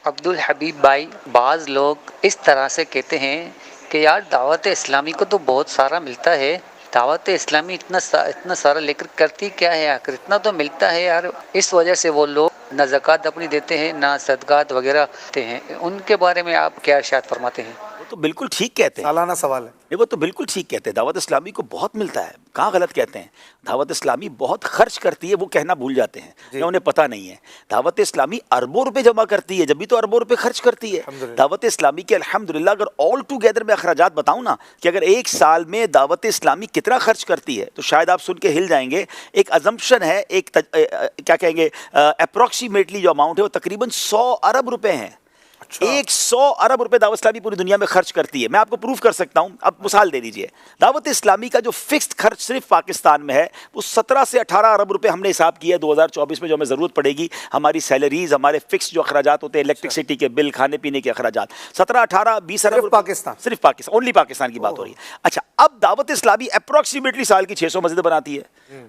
अब्दुल हबीब भाई, बाज़ लोग इस तरह से कहते हैं कि यार दावत इस्लामी को तो बहुत सारा मिलता है। दावत इस्लामी इतना सारा लेकर करती क्या है आखिर? इतना तो मिलता है यार, इस वजह से वो लोग ना ज़कात अपनी देते हैं ना सदक़ात वगैरह देते हैं। उनके बारे में आप क्या इरशाद फरमाते हैं? वो तो बिल्कुल ठीक कहते हैं। सालाना सवाल है। नहीं, वो तो बिल्कुल ठीक कहते हैं, दावत इस्लामी को बहुत मिलता है, कहाँ गलत कहते हैं। दावत इस्लामी बहुत खर्च करती है, वो कहना भूल जाते हैं या उन्हें पता नहीं है। दावत इस्लामी अरबों रुपए जमा करती है, जब भी तो अरबों रुपए खर्च करती है। दावत इस्लामी के अल्हम्दुलिल्लाह अगर ऑल टुगेदर में अखराजात बताऊं ना कि अगर एक साल में दावत इस्लामी कितना खर्च करती है, तो शायद आप सुन के हिल जाएंगे। एक अजम्पशन है, क्या कहेंगे, अप्रोक्सीमेटली जो अमाउंट है वो तकरीबन 100 अरब रुपए हैं। 100 अरब रुपए दावत इस्लामी पूरी दुनिया में खर्च करती है। मैं आपको प्रूफ कर सकता हूं, अब मिसाल दे दीजिए। दावत इस्लामी का जो फिक्स्ड खर्च सिर्फ पाकिस्तान में है वो 17 से 18 अरब रुपए हमने हिसाब किया है 2024 में, जो हमें जरूरत पड़ेगी हमारी सैलरीज, हमारे फिक्स जो अखराजात होते हैं, इलेक्ट्रिसिटी के बिल, खाने पीने के अखराजात, 17, 18, 20 अरब पाकिस्तान, सिर्फ पाकिस्तान, ओनली पाकिस्तान की बात हो रही है। अच्छा, अब दावत इस्लामी अप्रोक्सीमेटली साल की 600 मस्जिद बनाती है।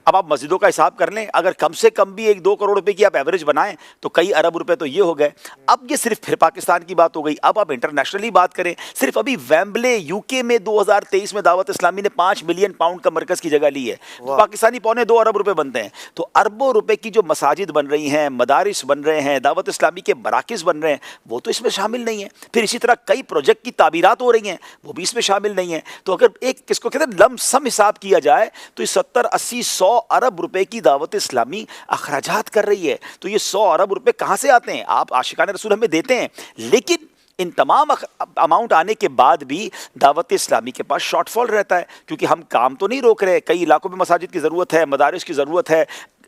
अब आप मस्जिदों का हिसाब कर लें, अगर कम से कम भी 1-2 करोड़ रुपए की आप एवरेज बनाएं तो कई अरब रुपए तो ये हो गए। अब ये सिर्फ फिर पाकिस्तान की बात हो गई। अब आप इंटरनेशनली बात करें, सिर्फ अभी वेम्बले यूके में 2023 में दावत इस्लामी ने 5 मिलियन पाउंड का मरकज की जगह ली है, तो पाकिस्तानी 2.25 अरब रुपए बनते हैं। तो अरबों रुपए की जो मसाजिद बन रही हैं, मदारिस बन रहे हैं, दावत इस्लामी के मराकिज बन रहे हैं, वो तो इसमें शामिल नहीं है। फिर इसी तरह कई प्रोजेक्ट की ताबीरात हो रही हैं, वो भी इसमें शामिल नहीं है। तो अगर एक किसको कहते हैं लमसम हिसाब किया जाए तो 70, 80, 100 अरब रुपए की दावत इस्लामी अखराजात कर रही है। तो ये 100 अरब रुपए कहां से आते हैं? आप आशिकाने रसूल हमें देते हैं, लेकिन इन तमाम अमाउंट आने के बाद भी दावत इस्लामी के पास शॉर्टफॉल रहता है, क्योंकि हम काम तो नहीं रोक रहे। कई इलाकों में मसाजिद की ज़रूरत है, मदारिस की ज़रूरत है,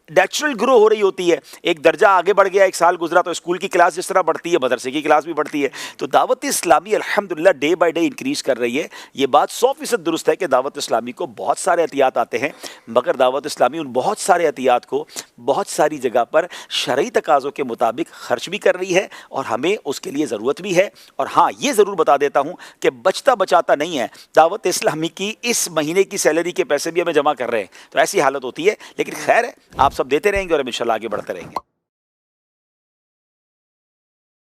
नेचुरल ग्रो हो रही होती है। एक दर्जा आगे बढ़ गया, एक साल गुजरा तो स्कूल की क्लास जिस तरह बढ़ती है, मदरसे की क्लास भी बढ़ती है। तो दावत इस्लामी अल्हम्दुलिल्लाह डे बाय डे इंक्रीज कर रही है। ये बात 100% दुरुस्त है कि दावत इस्लामी को बहुत सारे एहतियात आते हैं, मगर दावत इस्लामी उन बहुत सारे एहतियात को बहुत सारी जगह पर शरई तकाज़ों के मुताबिक खर्च भी कर रही है, और हमें उसके लिए ज़रूरत भी है। और हाँ, ये ज़रूर बता देता हूँ कि बचता बचाता नहीं है। दावत इस्लामी की इस महीने की सैलरी के पैसे भी हमें जमा कर रहे हैं, तो ऐसी हालत होती है। लेकिन खैर है, आप सब देते रहेंगे और हम इंशाल्लाह आगे बढ़ते रहेंगे।